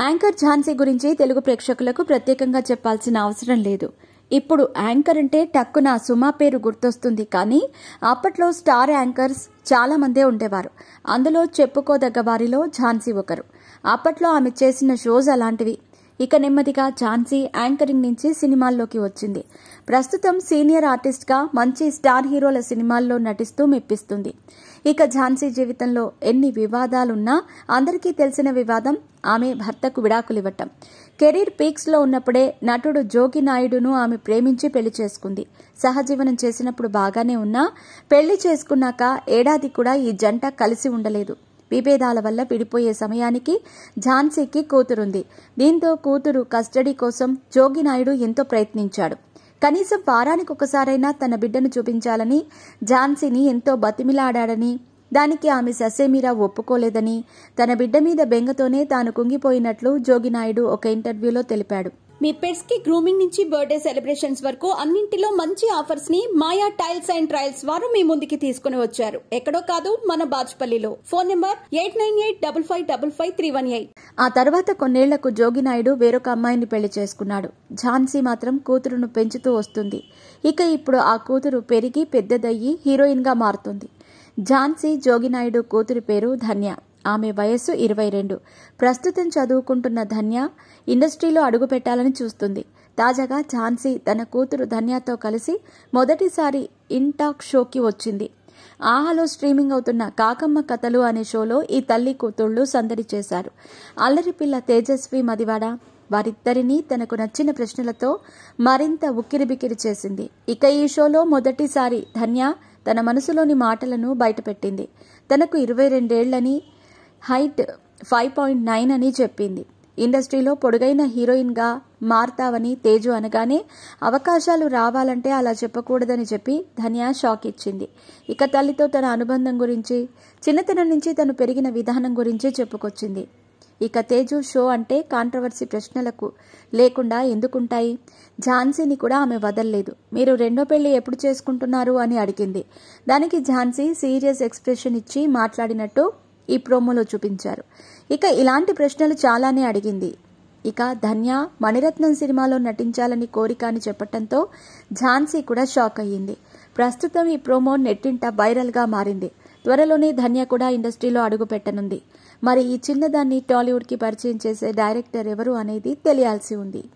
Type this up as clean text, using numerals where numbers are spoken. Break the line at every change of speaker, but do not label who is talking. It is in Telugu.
యాంకర్ ఝాన్సీ గురించి తెలుగు ప్రేక్షకులకు ప్రత్యేకంగా చెప్పాల్సిన అవసరం లేదు. ఇప్పుడు యాంకర్ అంటే టక్కున సుమా పేరు గుర్తొస్తుంది. కానీ అప్పట్లో స్టార్ యాంకర్స్ చాలా మందే ఉండేవారు. అందులో చెప్పుకోదగ్గ వారిలో ఝాన్సీ ఒకరు. అప్పట్లో ఆమె చేసిన షోస్ అలాంటివి. ఇక నెమ్మదిగా ఝాన్సీ యాంకరింగ్ నుంచి సినిమాల్లోకి వచ్చింది. ప్రస్తుతం సీనియర్ ఆర్టిస్ట్గా మంచి స్టార్ హీరోల సినిమాల్లో నటిస్తూ మెప్పిస్తుంది. ఇక ఝాన్సీ జీవితంలో ఎన్ని వివాదాలున్నా అందరికీ తెలిసిన వివాదం ఆమె భర్తకు విడాకులివ్వటం. కెరీర్ పీక్స్లో ఉన్నప్పుడే నటుడు జోగి నాయుడును ఆమె ప్రేమించి పెళ్లి చేసుకుంది. సహజీవనం చేసినప్పుడు బాగానే ఉన్నా పెళ్లి చేసుకున్నాక ఏడాది కూడా ఈ జంట కలిసి ఉండలేదు. విభేదాల వల్ల విడిపోయే సమయానికి ఝాన్సీకి కూతురుంది. దీంతో కూతురు కస్టడీ కోసం జోగి నాయుడు ఎంతో ప్రయత్నించాడు. కనీసం వారానికి ఒకసారైనా తన బిడ్డను చూపించాలని ఝాన్సీని ఎంతో బతిమిలాడాడని, దానికి ఆమె ససేమిరా ఒప్పుకోలేదని, తన బిడ్డ మీద బెంగతోనే తాను కుంగిపోయినట్లు జోగి నాయుడు ఒక ఇంటర్వ్యూలో తెలిపాడు.
మీ పెట్స్ కి గ్రూమింగ్ నుంచి బర్త్డే సెలబ్రేషన్స్ వరకు అన్నింటిలో మంచి ఆఫర్స్ ని మాయా టైల్స్ అండ్ ట్రయల్స్ వారు మీ ముందుకి తీసుకుని వచ్చారు. ఎక్కడో కాదు, మన బాచుపల్లిలో. Phone number 8985555318.
ఆ తర్వాత కొన్నేళ్లకు జోగి నాయుడు వేరొక అమ్మాయిని పెళ్లి చేసుకున్నాడు. ఝాన్సీ మాత్రం కూతురును పెంచుతూ వస్తుంది. ఇక ఇప్పుడు ఆ కూతురు పెరిగి పెద్దదయ్యి హీరోయిన్ గా మారుతుంది. ఝాన్సీ జోగినాయుడు కూతురి పేరు ధన్య. ఆమె వయస్సు 22. ప్రస్తుతం చదువుకుంటున్న ధన్య ఇండస్ట్రీలో అడుగుపెట్టాలని చూస్తుంది. తాజాగా ఝాన్సీ తన కూతురు ధన్యతో కలిసి మొదటిసారి ఇంటాక్ షోకి వచ్చింది. ఆహాలో స్ట్రీమింగ్ అవుతున్న కాకమ్మ కథలు అనే షోలో ఈ తల్లి కూతుళ్లు సందడి చేశారు. అల్లరిపిల్ల తేజస్వి మదివాడ వారిద్దరినీ తనకు నచ్చిన ప్రశ్నలతో మరింత ఉక్కిరిబిక్కిరి చేసింది. ఇక ఈ షోలో మొదటిసారి ధన్య తన మనసులోని మాటలను బయటపెట్టింది. తనకు 22 ఏళ్లని, హైట్ 5.9 అని చెప్పింది. ఇండస్ట్రీలో పొడుగైన హీరోయిన్గా మారతావని తేజు అనగానే అవకాశాలు రావాలంటే అలా చెప్పకూడదని చెప్పి ధన్య షాక్ ఇచ్చింది. ఇక తల్లితో తన అనుబంధం గురించి, చిన్నతనం నుంచి తను పెరిగిన విధానం గురించి చెప్పుకొచ్చింది. ఇక తేజు షో అంటే కాంట్రవర్సీ ప్రశ్నలకు లేకుండా ఎందుకుంటాయి? ఝాన్సీని కూడా ఆమె వదల్లేదు. మీరు రెండో పెళ్లి ఎప్పుడు చేసుకుంటున్నారు అని అడిగింది. దానికి ఝాన్సీ సీరియస్ ఎక్స్ప్రెషన్ ఇచ్చి మాట్లాడినట్టు ఈ ప్రోమోలో చూపించారు. ఇక ఇలాంటి ప్రశ్నలు చాలానే అడిగింది. ఇక ధన్య మణిరత్నం సినిమాలో నటించాలని కోరిక అని చెప్పడంతో ఝాన్సీ కూడా షాక్ అయ్యింది. ప్రస్తుతం ఈ ప్రోమో నెట్టింట వైరల్ గా మారింది. త్వరలోనే ధన్య కూడా ఇండస్ట్రీలో అడుగు పెట్టనుంది. మరి ఈ చిన్నదాన్ని టాలీవుడ్ కి పరిచయం చేసే డైరెక్టర్ ఎవరు అనేది తెలియాల్సి ఉంది.